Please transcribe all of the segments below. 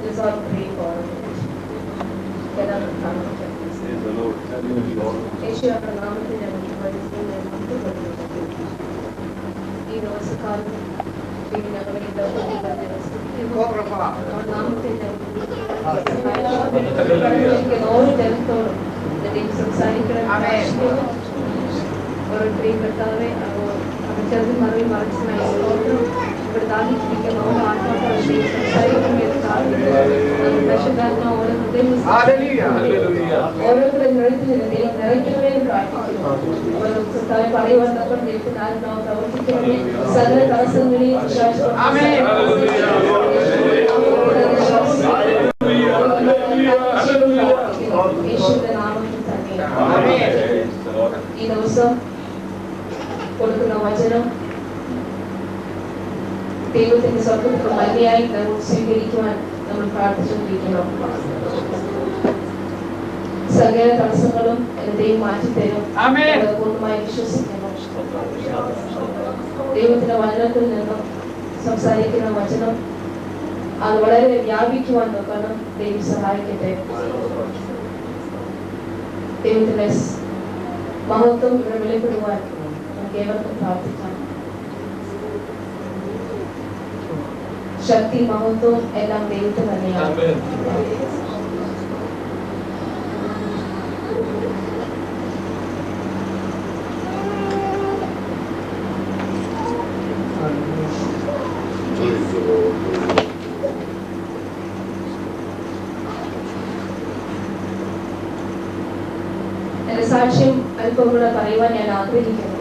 us all pray for യേശുവിന്റെ നാമത്തിൽ ഞങ്ങൾക്ക് പരിശുദ്ധമായ ഈ ദിവസക്കാലം ഞങ്ങളെ ഓരോ ജനത്തോടും സംസാരിക്കണം. ഓരോരുത്തരെയും കർത്താവെ ചെറുതും മറിയും മറിച്ചതായി ഇവിടെ താങ്ങിച്ചിരിക്കുന്ന ഓരോ ആത്മാക്കളും സംസാരിക്കുന്ന ഓരോ ഹൃദയം ഓരോരുത്തരുടെ നിറയ്ക്കണമേ പ്രാർത്ഥിക്കുന്നു. പറയുവാൻ തക്കം നിൽക്കുന്ന ആത്മാവ് പ്രവർത്തിക്കണമേ. സകല തടസ്സങ്ങളെയും യേശുവിന്റെ നാമത്തിൽ തന്നെ ഈ ദിവസം കൊടുക്കുന്ന വചനം ദൈവത്തിന്റെ സ്വർഗ്ഗത്തിൽ മതിയായി നമ്മൾ സ്വീകരിക്കുവാൻ നമ്മൾ പ്രാർത്ഥിച്ചുകൊണ്ടിരിക്കണം. സകല തടസ്സങ്ങളും ദൈവം മാറ്റിത്തരും പൂർണ്ണമായി വിശ്വസിക്കണം. ദൈവത്തിന്റെ വചനത്തിൽ നിന്നും സംസാരിക്കുന്ന വചനം അത് വളരെ വ്യാപിക്കുവാൻ നോക്കണം. ദൈവം സഹായിക്കട്ടെ. ദൈവത്തിന്റെ മഹത്വം ഇവിടെ വെളിപ്പെടുവാൻ നമുക്ക് ഏവർക്കും പ്രാർത്ഥിക്കാം. ശക്തി മഹത്വം എല്ലാം ദൈവത്തിന് തന്നെയാണ്. എന്റെ സാക്ഷ്യം അല്പം കൂടെ പറയുവാൻ ഞാൻ ആഗ്രഹിക്കുന്നു.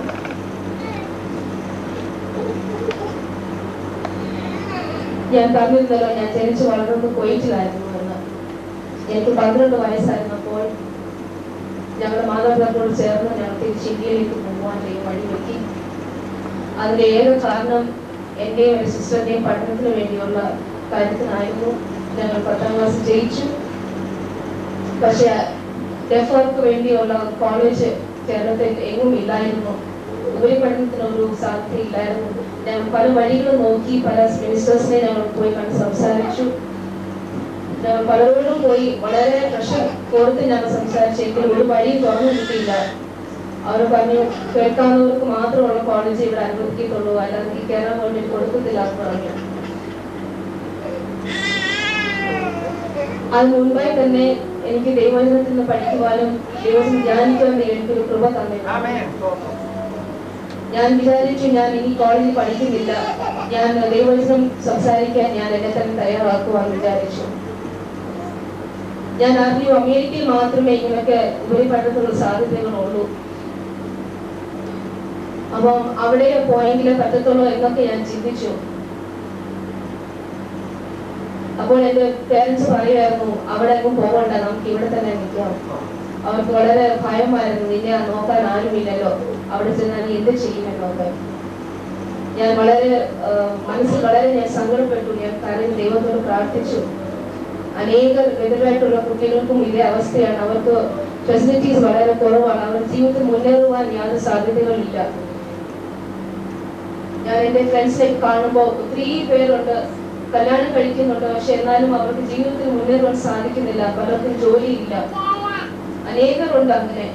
ഞാൻ പറഞ്ഞിരുന്നല്ലോ, ഞാൻ ജനിച്ചു വളർന്നത് കുവൈറ്റിലായിരുന്നു എന്ന്. എനിക്ക് 12 വയസ്സായിരുന്നപ്പോൾ ഞങ്ങളുടെ മാതാപിതാക്കളോട് ചേർന്ന് ഞങ്ങൾ തിരിച്ച് ഇന്ത്യയിലേക്ക് പോകുവാൻ വഴിവെക്കി. അതിന്റെ ഏക കാരണം എന്റെയും ഒരു സിസ്റ്ററിന്റെയും പഠനത്തിന് വേണ്ടിയുള്ള കാര്യത്തിനായിരുന്നു. ഞങ്ങൾ 10ാം ക്ലാസ് ജയിച്ചു. പക്ഷെ ഡെഫർക്ക് വേണ്ടിയുള്ള കോളേജ് കേരളത്തിൽ എങ്ങും ഇല്ലായിരുന്നു. ഉപരിപഠനത്തിനൊരു സാധ്യതയില്ലായിരുന്നു. ഞങ്ങൾ പല വഴികളും നോക്കി, പല മിനിസ്റ്റേഴ്സിനെ ഞങ്ങൾ പോയി കണ്ട് സംസാരിച്ചു. ഞങ്ങൾ പലരോടും പോയി വളരെ പ്രഷർ കോർത്ത് ഞങ്ങൾ സംസാരിച്ചെങ്കിലും ഒരു വഴിയും തുറന്നു കിട്ടിയില്ല. അവർ പറഞ്ഞു, കേൾക്കാവുന്നവർക്ക് മാത്രമുള്ള കോളേജ് ഇവിടെ അനുവദിക്കത്തുള്ളൂ, അല്ലാതെ കേരള ഗവൺമെന്റ് കൊടുക്കത്തില്ല എന്ന് പറഞ്ഞു. അതിന് മുൻപായി തന്നെ എനിക്ക് ദൈവവചനത്തിൽ നിന്ന് പഠിക്കുവാനും ദൈവം ധ്യാനിക്കുവാനും എനിക്കൊരു കൃപ തന്നിരുന്നു. ഞാൻ വിചാരിച്ചു, ഞാൻ ഇനി കോളേജിൽ പഠിക്കുന്നില്ല, ഞാൻ ദൈവവചനം സംസാരിക്കാൻ ഞാൻ എന്നെ തന്നെ തയ്യാറാക്കുവാൻ വിചാരിച്ചു. ഞാൻ അറിഞ്ഞു അമേരിക്കയിൽ മാത്രമേ ഇങ്ങനെയൊക്കെ ഉപരിപഠനത്തിനുള്ള സാധ്യതകളുള്ളൂ. അപ്പം അവിടെ പോയെങ്കിലേ പറ്റത്തുള്ളൂ എന്നൊക്കെ ഞാൻ ചിന്തിച്ചു. അപ്പോൾ എന്റെ പേരൻസ് പറയുമായിരുന്നു, അവിടെ എങ്ങും പോകണ്ട, നമുക്ക് ഇവിടെ തന്നെ നിൽക്കാം. അവർക്ക് വളരെ ഭയമായിരുന്നു, നിന്നെ നോക്കാൻ ആരുമില്ലല്ലോ, അവിടെ ചെന്നാൽ നീ എന്ത് ചെയ്യുമെന്നൊക്കെ. ഞാൻ വളരെ മനസ്സിൽ വളരെ ഞാൻ സങ്കടപ്പെട്ടു. ഞാൻ കാര്യം ദൈവത്തോട് പ്രാർത്ഥിച്ചു. അനേക എതിരായിട്ടുള്ള കുട്ടികൾക്കും ഇതേ അവസ്ഥയാണ്. അവർക്ക് ഫെസിലിറ്റീസ് വളരെ കുറവാണ്. അവർ ജീവിതത്തിൽ മുന്നേറുവാൻ യാതൊരു സാധ്യതകളില്ല. ഞാൻ എന്റെ ഫ്രണ്ട്സിനെ കാണുമ്പോൾ ഒത്തിരി പേരുണ്ട്, കല്യാണം കഴിക്കുന്നുണ്ട്, പക്ഷെ എന്നാലും അവർക്ക് ജീവിതത്തിൽ മുന്നേറുവാൻ സാധിക്കുന്നില്ല. പലർക്കും ജോലിയില്ല. അനേകരുണ്ട് അങ്ങനെ.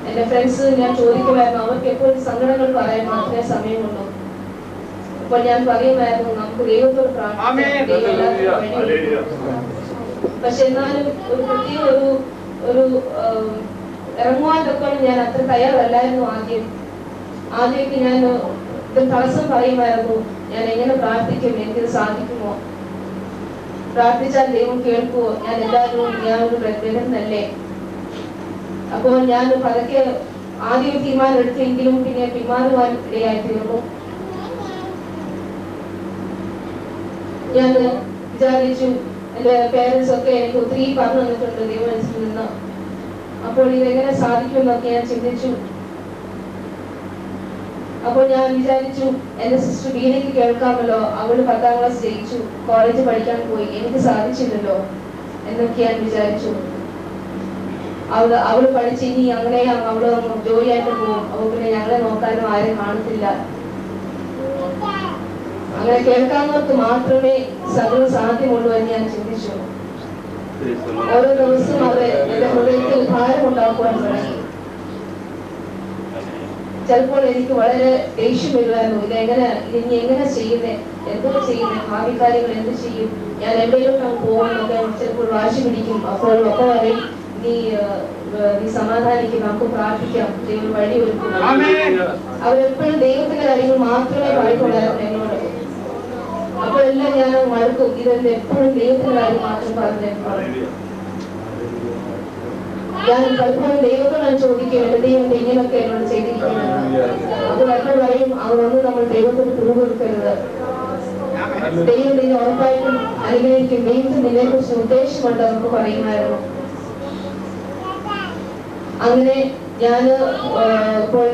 എന്റെ ഫ്രണ്ട്സ് ഞാൻ ചോദിക്കുമായിരുന്നു, അവർക്ക് എപ്പോഴും സങ്കടങ്ങൾ പറയാൻ മാത്രമേ സമയമുള്ളൂ. അപ്പോൾ ഞാൻ പറയുമായിരുന്നു, നമുക്ക് ദൈവത്തോട് പ്രാർത്ഥിക്കാം. പക്ഷെ എന്നാലും ഒരു പ്രത്യേക ഒരു ഇറങ്ങുവാൻ തൊക്കെ ഞാൻ അത്ര തയ്യാറല്ലായിരുന്നു. ആദ്യമൊക്കെ ഞാൻ തടസ്സം പറയുമായിരുന്നു, ഞാൻ എങ്ങനെ പ്രാർത്ഥിക്കും, എനിക്കിത് സാധിക്കുമോ, പ്രാർത്ഥിച്ചാൽ ദൈവം കേൾക്കുമോ, ഞാൻ എല്ലാവരും ഞാനൊരു ബ്രദറല്ലേ. അപ്പോൾ ഞാൻ പതുക്കെ ആദ്യം തീരുമാനം എടുത്തെങ്കിലും പിന്നെ പിന്മാറുവാൻ ഇടയായി തീർന്നു. ഞാൻ വിചാരിച്ചു, എന്റെ പേരൻസ് ഒക്കെ എനിക്ക് ഒത്തിരി പറഞ്ഞു തന്നിട്ടുണ്ട് ദൈവത്തിൽ നിന്ന്. അപ്പോൾ ഇതെങ്ങനെ സാധിക്കുമെന്നൊക്കെ ഞാൻ ചിന്തിച്ചു. അപ്പോൾ ഞാൻ വിചാരിച്ചു, എന്റെ സിസ്റ്റർ ബീനയ്ക്ക് കേൾക്കാമല്ലോ, അവള് 10ാം ക്ലാസ് ജയിച്ചു, കോളേജ് പഠിക്കാൻ പോയി, എനിക്ക് സാധിച്ചില്ലല്ലോ എന്നൊക്കെ ഞാൻ വിചാരിച്ചു. അവള് പഠിച്ച് ഇനി അങ്ങനെ അവള് ജോലിയായിട്ട് പോകും, അപ്പോൾ പിന്നെ ഞങ്ങളെ നോക്കാനും ആരും കാണത്തില്ല അങ്ങനെ കേൾക്കാവുന്നവർക്ക് മാത്രമേ സകലം സാധ്യമുള്ളൂ എന്ന് ഞാൻ ചിന്തിച്ചു. ഓരോ ദിവസവും അവർ എന്റെ ഹൃദയത്തിൽ ഭാരമുണ്ടാക്കുവാൻ തുടങ്ങി. ചിലപ്പോൾ എനിക്ക് വളരെ ദേഷ്യം വരുമായിരുന്നു. ഇനി എങ്ങനെ ചെയ്യുന്നേ, എന്തൊക്കെ ചെയ്യുന്നേ, ഭാവി കാര്യങ്ങൾ എന്ത് ചെയ്യും, ഞാൻ എവിടെയോട്ടാണ് പോകുന്നൊക്കെ ചിലപ്പോൾ വാശി പിടിക്കും. അപ്പോൾ ഒക്കെ പറയും, നീ സമാധാനിക്കും, നമുക്ക് പ്രാർത്ഥിക്കാം, ദൈവം വഴി ഒരുക്കും. അവരെപ്പോഴും ദൈവത്തിന്റെ കാര്യങ്ങൾ മാത്രമേ പാടിക്കൊള്ളായിരുന്നു എന്നോട്. അപ്പോഴെല്ലാം ഞാൻ മടുക്കും, ഇതെന്റെ എപ്പോഴും ദൈവത്തിന്റെ കാര്യം മാത്രം പറഞ്ഞു. ഞാൻ പലപ്പോഴും ദൈവത്തോടാണ് ചോദിക്കും, എന്റെ ദൈവം ഇങ്ങനെയൊക്കെ എന്നോട് ചെയ്തിരിക്കുന്നത്. അപ്പോൾ എപ്പോൾ പറയും, അവരൊന്നും നമ്മൾ ദൈവത്തിന് തുറകൊടുക്കരുത്, ദൈവം നിന്നെ ഉറപ്പായിട്ടും അനുഗ്രഹിക്കും, ദൈവത്തിന് നിന്നെ കുറിച്ച് ഉദ്ദേശമുണ്ട് നമുക്ക് പറയുമായിരുന്നു. അങ്ങനെ ഞാൻ ഇപ്പോൾ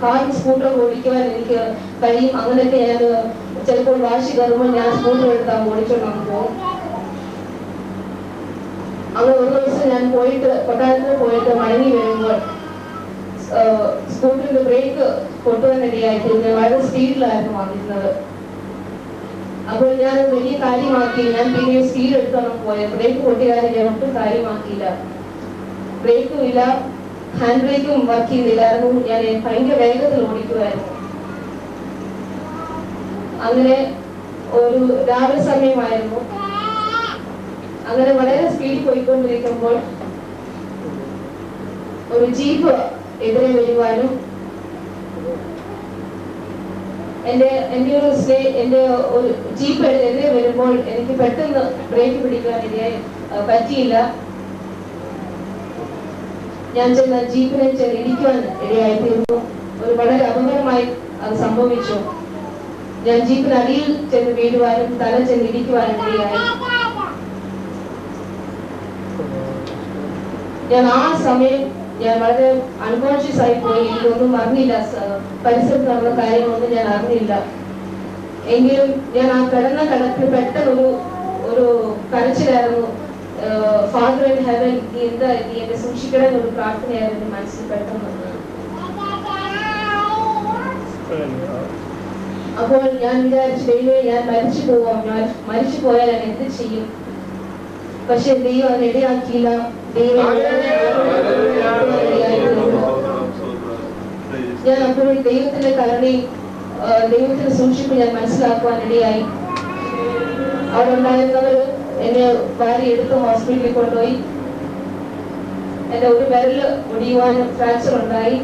കാറും സ്കൂട്ടറും ഓടിക്കുവാൻ എനിക്ക് കഴിയും. അങ്ങനെയൊക്കെ ഞാൻ ചിലപ്പോൾ വാശി കയറുമ്പോൾ ഞാൻ സ്കൂട്ടർ എടുത്താൽ ഓടിച്ചോണ്ട് പോകും. അങ്ങനെ ഒരു ദിവസം ഞാൻ കൊട്ടാരത്തിൽ പോയിട്ട് മടങ്ങി വരുമ്പോൾ സ്കൂട്ടറിന്റെ ബ്രേക്ക് പൊട്ടുവാനിടയായിട്ട് വളരെ സ്പീഡിലായിരുന്നു വന്നിരുന്നത്. അപ്പോൾ ഞാൻ വലിയ കാര്യമാക്കി, ഞാൻ പിന്നെ സ്പീഡ് എടുത്താണ് പോയത്. ബ്രേക്ക് പൊട്ടിയാലും ഞാൻ ഒട്ടും കാര്യമാക്കിയില്ല. ബ്രേക്കും ഇല്ല, ഹാൻഡ് ബ്രേക്കും വർക്ക് ചെയ്യുന്നില്ലായിരുന്നു. ഞാൻ ഭയങ്കര വേഗത്തിൽ ഓടിക്കുമായിരുന്നു. അങ്ങനെ ഒരു രാവിലെ സമയമായിരുന്നു. അങ്ങനെ വളരെ സ്പീഡിൽ പോയിക്കൊണ്ടിരിക്കുമ്പോൾ ഒരു ജീപ്പ് എതിരെ വരുവാനും എന്റെ ഒരു ജീപ്പ് എതിരെ വരുമ്പോൾ എനിക്ക് പെട്ടെന്ന് ബ്രേക്ക് പിടിക്കാൻ പറ്റിയില്ല. ഞാൻ ചെന്ന ജീപ്പിനെ ഇടിക്കുവാൻ ഇടയായിത്തീർന്നു. ഒരു വളരെ അപകടമായി അത് സംഭവിച്ചു. ഞാൻ ജീപ്പിനടിയിൽ ചെന്ന് വീഴുവാനും തല ചെന്ന് ഇടിക്കുവാനും ഇടയായി. ഞാൻ ആ സമയം വളരെ അൺകോൺഷ്യസ് ആയി പോയി. എനിക്കൊന്നും അറിഞ്ഞില്ല, പരിസരത്ത് നടന്ന കാര്യങ്ങളൊന്നും ഞാൻ അറിഞ്ഞില്ല. എങ്കിലും ഞാൻ ആ കിടപ്പിൽ പെട്ടെന്ന് ഒരു കരച്ചിലായിരുന്നു. ഫാദർ ഇൻ ഹെവൻ, നീ എന്നെ സൂക്ഷിക്കണം എന്നൊരു പ്രാർത്ഥനയായിരുന്നു മനസ്സിൽ പെട്ടെന്ന്. അപ്പോൾ ഞാൻ വിചാരിച്ചു, ദൈവമേ, ഞാൻ മരിച്ചു പോയാൽ ഞാൻ എന്ത് ചെയ്യും? പക്ഷെ ദൈവം അത് ഇടയാക്കിയില്ല. ഞാൻ അപ്പോഴും ദൈവത്തിന്റെ കരുണയും ദൈവത്തിന്റെ സൂക്ഷിപ്പ് ഞാൻ മനസ്സിലാക്കുവാൻ ഇടയായി. അവിടെ ഉണ്ടായിരുന്നവർ എന്നെ വാരി എടുത്ത് ഹോസ്പിറ്റലിൽ കൊണ്ടുപോയി. എന്റെ ഒരു വിരല് ഒടിയുവാനും ഫ്രാക്ചർ ഉണ്ടായി.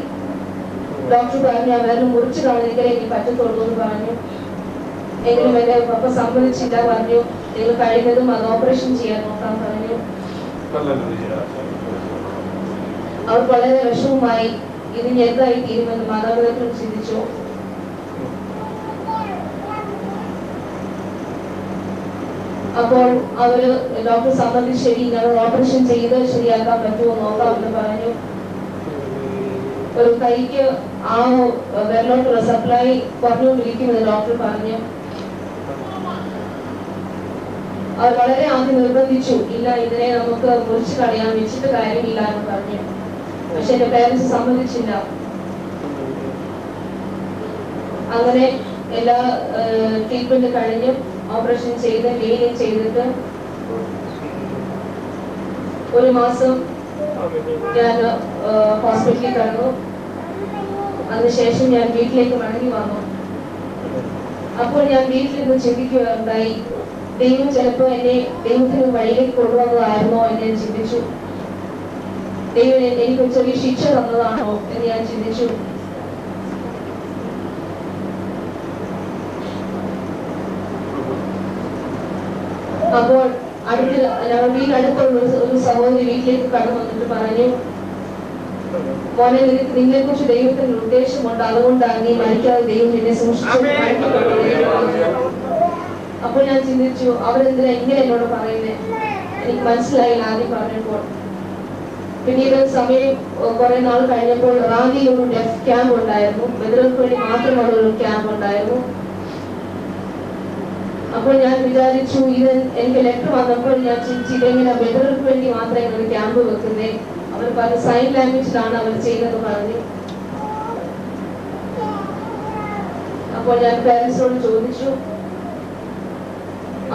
ഡോക്ടർ പറഞ്ഞു, ആ വിരൽ മുറിച്ചു കളഞ്ഞെങ്കിലേ എനിക്ക് പറ്റത്തുള്ളൂ എന്ന് പറഞ്ഞു. എങ്കിലും എന്റെ പപ്പ സമ്മതിച്ചില്ല. പറഞ്ഞു, നിങ്ങൾ കഴിയുന്നതും അത് ഓപ്പറേഷൻ ചെയ്യാൻ നോക്കാൻ പറഞ്ഞു. അവർ വളരെ വിഷമമായി. ഇതിന് എന്തായി തീരുമെന്ന് മാതാപിതാക്കൾ ചിന്തിച്ചു. അപ്പോൾ അവര് ഡോക്ടർ സമ്മതിച്ച്, ശരി, ഞങ്ങൾ ഓപ്പറേഷൻ ചെയ്ത് ശരിയാക്കാൻ പറ്റുമോ നോക്കാമെന്ന് പറഞ്ഞു. ഒരു കൈക്ക് ആ വിരലോട്ടുള്ള സപ്ലൈ കുറഞ്ഞുകൊണ്ടിരിക്കുമെന്ന് ഡോക്ടർ പറഞ്ഞു. അവർ വളരെ ആദ്യം നിർബന്ധിച്ചു, ഇല്ല, ഇതിനെ നമുക്ക് മുറിച്ചു കളയാൻ, വെച്ചിട്ട് കാര്യമില്ല എന്ന് പറഞ്ഞു. പക്ഷെ എന്റെ പേരൻസ് സമ്മതിച്ചില്ല. അങ്ങനെ എല്ലാ ട്രീറ്റ്മെന്റ് കഴിഞ്ഞ് ഓപ്പറേഷൻ ചെയ്ത് ക്ലീനിങ് ചെയ്തിട്ട് ഒരു മാസം ഞാൻ ഹോസ്പിറ്റലിൽ കിടന്നു. അതിനുശേഷം ഞാൻ വീട്ടിലേക്ക് മടങ്ങി വന്നു. അപ്പോൾ ഞാൻ വീട്ടിൽ നിന്ന് ചിന്തിക്കുകയുണ്ടായി, ദൈവം ചിലപ്പോൾ എന്നെ ദൈവത്തിന് വഴിയിലേക്ക് കൊണ്ടുവന്നതായിരുന്നോ എന്ന് ഞാൻ ചിന്തിച്ചു. ദൈവം എനിക്ക് ചെറിയ ശിക്ഷ തന്നതാണോ എന്ന് ഞാൻ ചിന്തിച്ചു. അപ്പോൾ ഞങ്ങൾ വീടിനടുത്തുള്ള ഒരു സഹോദരി വീട്ടിലേക്ക് കടന്നു വന്നിട്ട് പറഞ്ഞു, മോനെ, നിന്നെ കുറിച്ച് ദൈവത്തിന് ഉദ്ദേശമുണ്ട്, അതുകൊണ്ടാണ് നീ മരിക്കാതെ ദൈവം നിന്നെ സൂക്ഷിച്ചു. അപ്പോൾ ഞാൻ ചിന്തിച്ചു, അവരെന്തിനാ ഇങ്ങനെ എന്നോട് പറയുന്നേ? എനിക്ക് മനസ്സിലായില്ല ആദ്യം പറഞ്ഞപ്പോൾ. പിന്നീട് സമയം കുറെ നാൾ കഴിഞ്ഞപ്പോൾ റാന്നിയിൽ ഒരു ഡെഫ് ക്യാമ്പ് ഉണ്ടായിരുന്നു. ബദിരർക്ക് വേണ്ടി മാത്രമുള്ള ഒരു ക്യാമ്പ് ഉണ്ടായിരുന്നു. അപ്പോൾ ഞാൻ വിചാരിച്ചു, എനിക്ക് ലെറ്റർ വന്നപ്പോൾ ഞാൻ ചിന്തിച്ചു, ഇതെങ്ങനെ ബദിരർക്ക് വേണ്ടി മാത്രമേ ഒരു ക്യാമ്പ് വെക്കുന്നേ? അവർ പറഞ്ഞ സൈൻ ലാംഗ്വേജിലാണ് അവർ ചെയ്യുന്നത് പറഞ്ഞു. അപ്പോൾ ഞാൻ പേരൻസിനോട് ചോദിച്ചു.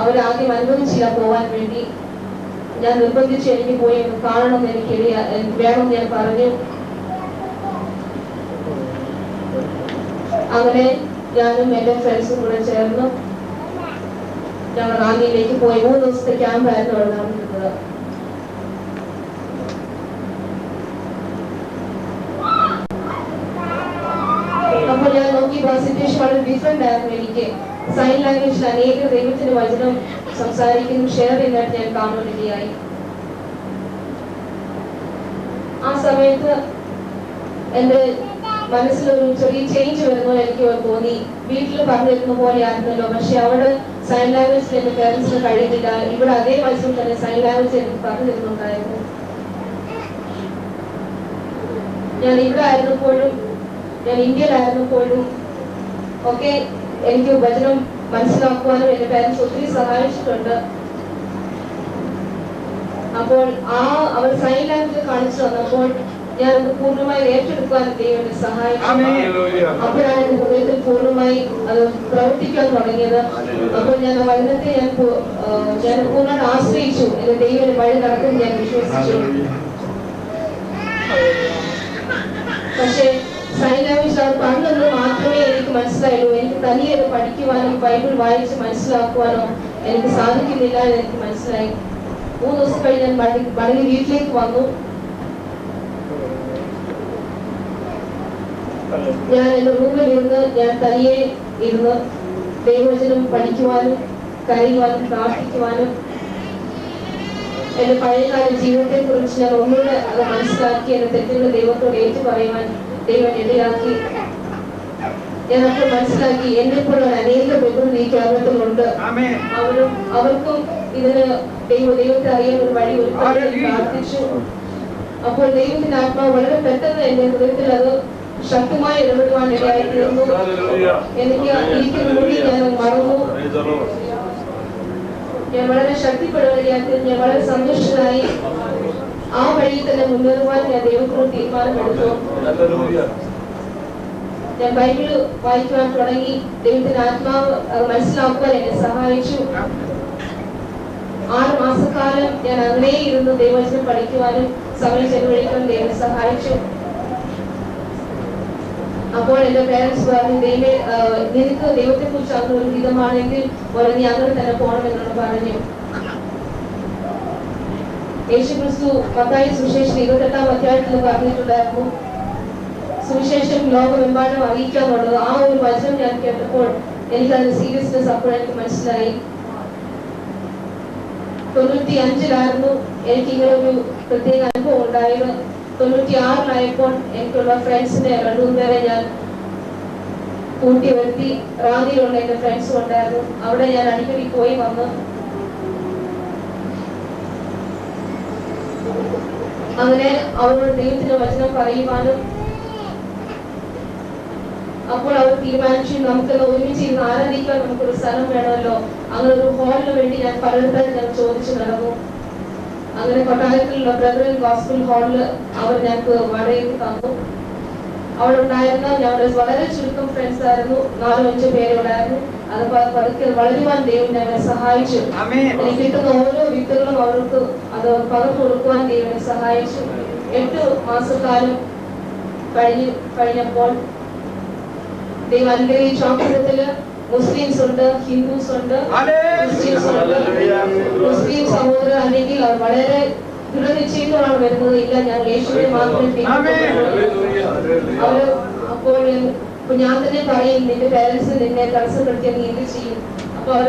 അവരാദ്യം അനുവദിച്ചില്ല പോവാൻ വേണ്ടി. ഞാൻ നിർബന്ധിച്ച് എനിക്ക് പോയി കാണണം, എനിക്ക് വേണം ഞാൻ പറഞ്ഞു. അങ്ങനെ ഞാനും എന്റെ ഫ്രണ്ട്സും കൂടെ ചേർന്ന് ഞങ്ങൾ റാന്നിയിലേക്ക് പോയി. 3 ദിവസത്തെ ക്യാമ്പായിരുന്നു അവിടെ നടന്നിരുന്നത്. അപ്പോൾ ഞാൻ നോക്കിയപ്പോൾ സിറ്റുവേഷൻ വളരെ ഡിഫറെന്റ് ആയിരുന്നു. എനിക്ക് സൈൻ ലാംഗ്വേജിൽ അനേക ദൈവത്തിന്റെ വചനം സംസാരിക്കുന്നു, ഷെയർ ചെയ്യുന്നതായിട്ട് ഞാൻ കാണുകയായി. ആ സമയത്ത് എന്റെ മനസ്സിലൊരു ചെറിയ ചേഞ്ച് വരുന്നു എനിക്ക് തോന്നി. വീട്ടിൽ പറഞ്ഞിരുന്ന പോലെ ആയിരുന്നല്ലോ, പക്ഷെ അവിടെ സൈൻ ലാംഗ്വേജിൽ എന്റെ പേരൻസിന് കഴിയുന്നില്ല. ഇവിടെ അതേ വയസ്സിൽ തന്നെ സൈൻ ലാംഗ്വേജ് എനിക്ക് പറഞ്ഞു തരുന്നുണ്ടായിരുന്നു. ഞാൻ ഇവിടെ ആയിരുന്നപ്പോഴും ഞാൻ ഇന്ത്യയിലായിരുന്നപ്പോഴും ഒക്കെ എനിക്ക് വചനം മനസ്സിലാക്കുവാനും എന്റെ പേരൻസ് ഒത്തിരി സഹായിച്ചിട്ടുണ്ട്. അപ്പോൾ അവർ സൈൻ ലാംഗ്വേജ് കാണിച്ചു തന്നപ്പോൾ ഞാൻ അത് പൂർണ്ണമായി ഏറ്റെടുക്കാൻ ദൈവം എന്നെ സഹായിച്ചു. അപ്പോഴാണ് എന്റെ ഹൃദയത്തിൽ പൂർണ്ണമായി അത് പ്രവർത്തിക്കാൻ തുടങ്ങിയത്. അപ്പോൾ ഞാൻ വചനത്തെ ഞാൻ പൂർണ്ണമായി ആശ്രയിച്ചു. എന്റെ ദൈവം വഴി നടക്കും ഞാൻ വിശ്വസിച്ചു. പക്ഷേ സൈൻ ലാംഗ്വേജ് അവർ പറഞ്ഞത് മാത്രമേ എനിക്ക് മനസ്സിലായുള്ളൂ. എനിക്ക് തനിയെ അത് പഠിക്കുവാനോ ബൈബിൾ വായിച്ച് മനസ്സിലാക്കുവാനോ എനിക്ക് സാധിക്കുന്നില്ല എന്ന് എനിക്ക് മനസ്സിലായി. 3 ദിവസം കഴിഞ്ഞ് ഞാൻ മടങ്ങി വീട്ടിലേക്ക് വന്നു. ഞാൻ എന്റെ റൂമിൽ ഇരുന്ന് ഞാൻ തനിയെ ഇരുന്ന് ദൈവവചനം പഠിക്കുവാനും കരയുവാനും പ്രാർത്ഥിക്കുവാനും എന്റെ പഴയകാല ജീവിതത്തെ കുറിച്ച് ഞാൻ ഒന്നുകൂടെ അത് മനസ്സിലാക്കി എന്റെ തെറ്റുകൾ ദൈവത്തോട് ഏറ്റു പറയുവാൻ ദൈവം ഇടയാക്കി. ഞാനൊക്കെ മനസ്സിലാക്കി എന്നെപ്പോലുള്ള അനേക ബന്ധുക്കൾ ഈ കേരളത്തിലുണ്ട്. അവർക്കും ഇതിന് ദൈവത്തെ അറിയാൻ ഒരു വഴി ഒരുക്കി പ്രാർത്ഥിച്ചു. അപ്പോൾ ദൈവത്തിന്റെ ആത്മാവ് വളരെ പെട്ടെന്ന് എന്റെ ഹൃദയത്തിൽ അത് ശക്തമായി ഇടപെടുവാൻ ഇടയായിത്തീർന്നു. എനിക്ക് ഇരിക്കുന്ന മുടി ഞാൻ മറന്നു. ഞാൻ വളരെ ശക്തിപ്പെടുകയായിരുന്നു. ഞാൻ വളരെ സന്തുഷ്ടനായി. ആ വഴിയിൽ തന്നെ മുന്നേറുവാൻ ഞാൻ ദൈവത്തോട് തീരുമാനമെടുത്തു. ഞാൻ ബൈബിൾ വായിക്കുവാൻ തുടങ്ങി. ദൈവത്തിന്റെ ആത്മാവ് മനസ്സിലാക്കുവാൻ എന്നെ സഹായിച്ചു. 6 മാസക്കാലം ഞാൻ അങ്ങനെ ഇരുന്ന് ദൈവവചനം പഠിക്കുവാനും സമയം ചെലവഴിക്കാനും ദൈവം സഹായിച്ചു. അപ്പോൾ എന്റെ പേരൻസ് പറഞ്ഞു, നിനക്ക് ദൈവത്തെ കുറിച്ച് അങ്ങനെ ഒരു ഹിതമാണെങ്കിൽ നീ അങ്ങനെ തന്നെ പോകണമെന്നാണ് പറഞ്ഞു. യേശുക്രിസ്തു മത്തായി സുവിശേഷം 28-ാം അധ്യായത്തിൽ പറഞ്ഞിട്ടുണ്ടായിരുന്നു, സുവിശേഷം ലോകമെമ്പാടും അറിയിക്കാന്നുള്ളത്. ആ ഒരു വചനം ഞാൻ കേട്ടപ്പോൾ എനിക്കതിന്റെ സീരിയസ്നെസ് അപ്പോഴെനിക്ക് മനസ്സിലായി. 95-ലായിരുന്നു എനിക്ക് ഇങ്ങനെ ഒരു പ്രത്യേക അനുഭവം ഉണ്ടായത്. 96-ലായപ്പോൾ എനിക്കുള്ള ഫ്രണ്ട്സിനെ 2-3 പേരെ ഞാൻ കൂട്ടി വരുത്തി. റാന്നിയിലുള്ള എന്റെ ഫ്രണ്ട്സും ഉണ്ടായിരുന്നു. അവിടെ ഞാൻ അടിക്കടി പോയി വന്ന് അങ്ങനെ അവരോട് ദൈവത്തിന്റെ വചനം പറയുവാനും. അപ്പോൾ അവർ തീരുമാനിച്ചു, നമുക്കെല്ലാം ഒരുമിച്ച് ഇരുന്ന് ആരാധിക്കാൻ നമുക്കൊരു സ്ഥലം വേണമല്ലോ. അങ്ങനെ ഒരു ഹാളിന് വേണ്ടി ഞാൻ പലയിടത്തും ഞാൻ ചോദിച്ചു നടന്നു. അങ്ങനെ കൊട്ടാരത്തിലുള്ള ബ്രദറൻ ഗോസ്പൽ ഹാളില് അവർ ഞങ്ങൾക്ക് വാടകയ്ക്ക് തന്നു. അവിടെ ഉണ്ടായിരുന്ന ഞങ്ങളുടെ വളരെ ചുരുക്കം ഫ്രണ്ട്സ് ആയിരുന്നു. 4-5 പേരുണ്ടായിരുന്നു. അത് പതുക്കെ വളരുവാൻ ദൈവം ഞങ്ങളെ സഹായിച്ചു. എനിക്ക് കിട്ടുന്ന ഓരോ വിത്തുകളും അവർക്ക് അത് പകർന്നു കൊടുക്കുവാൻ ദൈവം സഹായിച്ചു. 8 മാസക്കാലം കഴിഞ്ഞപ്പോൾ ദൈവം അനുഗ്രഹിച്ച കൂട്ടത്തില് മുസ്ലിംസ് ഉണ്ട്, ഹിന്ദുസ് ഉണ്ട്, ക്രിസ്ത്യൻസ് ഉണ്ട്. മുസ്ലിം സഹോദരർ അല്ലെങ്കിൽ അവർ വളരെ ദൃഢനിശ്ചയത്തോടാണ് വരുന്നത്. ഇല്ല, ഞാൻ യേശുവിനെ മാത്രമേ അവര്. അപ്പോൾ ഞാൻ തന്നെ പറയും, നിന്റെ പേരൻസ് നിന്നെ തടസ്സപ്പെടുത്തിയാൽ നീ എന്ത് ചെയ്യും? അപ്പൊ അവർ